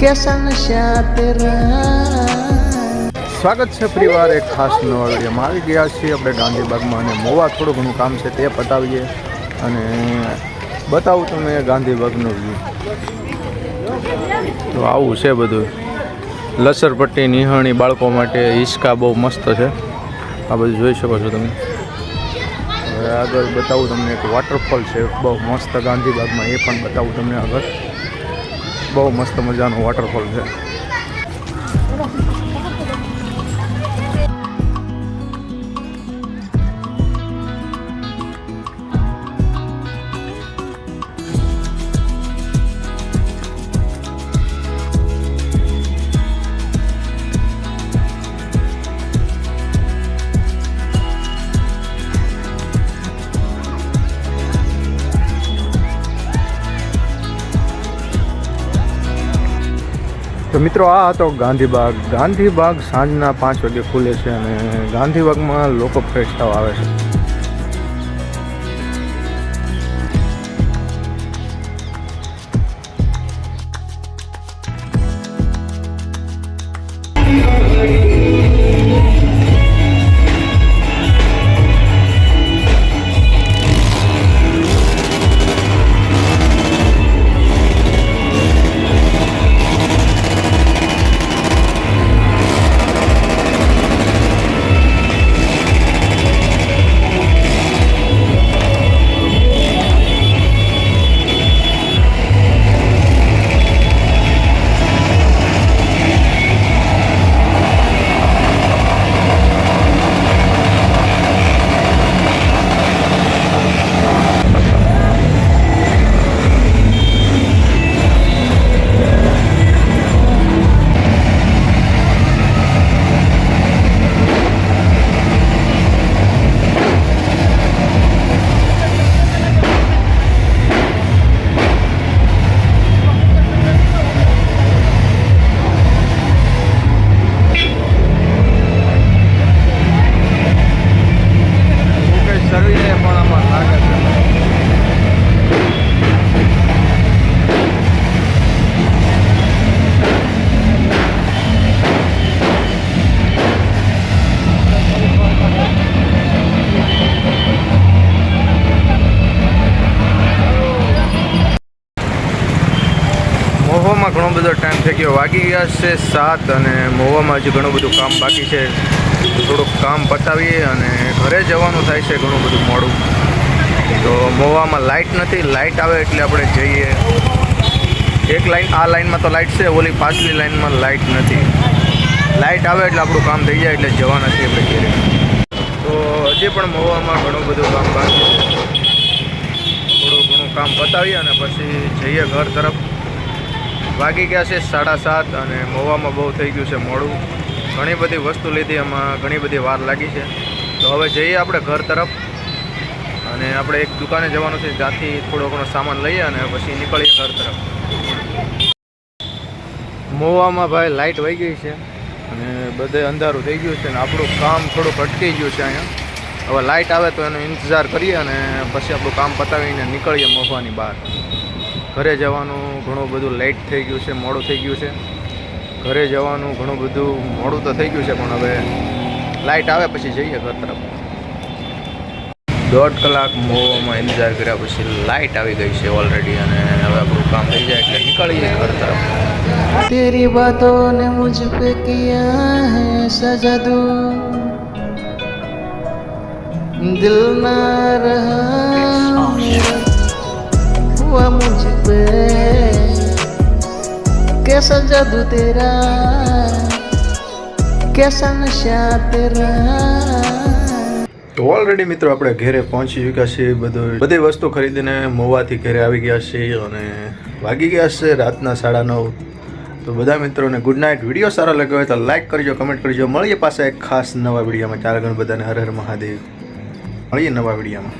कैसा नशा तेरा। સ્વાગત છે ફરીવાર એક ખાસ નવા વિડીયોમાં આવી ગયા છીએ આપણે ગાંધીબાગમાં અને મોવા થોડું ઘણું કામ છે તે પતાવીએ અને બતાવું તમે ગાંધીબાગનો વ્યૂ. તો આવું છે બધું, લસરપટ્ટી નિહાણી બાળકો માટે હિંચકા બહુ મસ્ત છે, આ બધું જોઈ શકો છો તમે. હવે આગળ બતાવું તમને એક વોટરફોલ છે બહુ મસ્ત ગાંધીબાગમાં, એ પણ બતાવું તમને આગળ. બહુ મસ્ત મજાનો વોટરફોલ છે. તો મિત્રો આ હતો ગાંધીબાગ. ગાંધીબાગ સાંજના 5 વાગે ખુલે છે અને ગાંધીબાગમાં લોકો ફ્રેશ થવા આવે છે. મહુવામાં ઘણો બધો ટાઈમ થઈ ગયો, વાગી ગયા છે 7 અને મહુવામાં હજી ઘણું બધું કામ બાકી છે. થોડુંક કામ પતાવીએ અને ઘરે જવાનું થાય છે ઘણું બધું મોડું. તો મહુવામાં લાઇટ નથી, લાઇટ આવે એટલે આપણે જઈએ. એક લાઇન, આ લાઇનમાં તો લાઇટ છે, ઓલી પાછલી લાઇનમાં લાઇટ નથી. લાઇટ આવે એટલે આપણું કામ થઈ જાય એટલે જવાના છીએ આપણે ઘરે. તો હજી પણ મહુવામાં ઘણું બધું કામ બાકી છે. થોડું ઘણું કામ પતાવીએ અને પછી જઈએ ઘર તરફ. વાગી ગયા છે 7:30 અને મહુવામાં બહુ થઈ ગયું છે મોડું. ઘણી બધી વસ્તુ લીધી, એમાં ઘણી બધી વાર લાગી છે. તો હવે જઈએ આપણે ઘર તરફ અને આપણે એક દુકાને જવાનું છે, ત્યાંથી થોડો ઘણો સામાન લઈએ અને પછી નીકળીએ ઘર તરફ. મહુવામાં ભાઈ લાઇટ વહી ગઈ છે અને બધે અંધારું થઈ ગયું છે અને આપણું કામ થોડુંક અટકી ગયું છે અહીંયા. હવે લાઇટ આવે તો એનો ઇંતજાર કરીએ અને પછી આપણું કામ પતાવીને નીકળીએ મહુવાની બહાર. ઘરે જવાનું ઘણું બધું લેટ થઈ ગયું છે, મોડું થઈ ગયું છે. ઘરે જવાનું ઘણું બધું મોડું તો થઈ ગયું છે, પણ હવે લાઇટ આવે પછી જઈએ ઘર તરફ. 1.5 કલાક મહુવામાં ઇંતજાર કર્યા પછી લાઇટ આવી ગઈ છે ઓલરેડી અને હવે આપણું કામ થઈ જાય એટલે નીકળીએ ઘર તરફ. तेरी बातों ने मुझ पे किया है सजादू, दिल ना रहा हुआ मुझ पे, कैसा जादू तेरा, कैसा नशा तेरा. તો ઓલરેડી મિત્રો આપણે ઘરે પહોંચી ચૂક્યા છીએ. બધી વસ્તુ ખરીદીને મહુવાથી ઘરે આવી ગયા છીએ અને વાગી ગયા છે રાતના 9:30. તો બધા મિત્રોને ગુડ નાઇટ. વિડીયો સારો લાગ્યો હોય તો લાઇક કરજો, કમેન્ટ કરજો. મળીએ પાછા એક ખાસ નવા વિડીયોમાં. ત્યારે ઘણા બધાને હર હર મહાદેવ. મળીએ નવા વિડીયોમાં.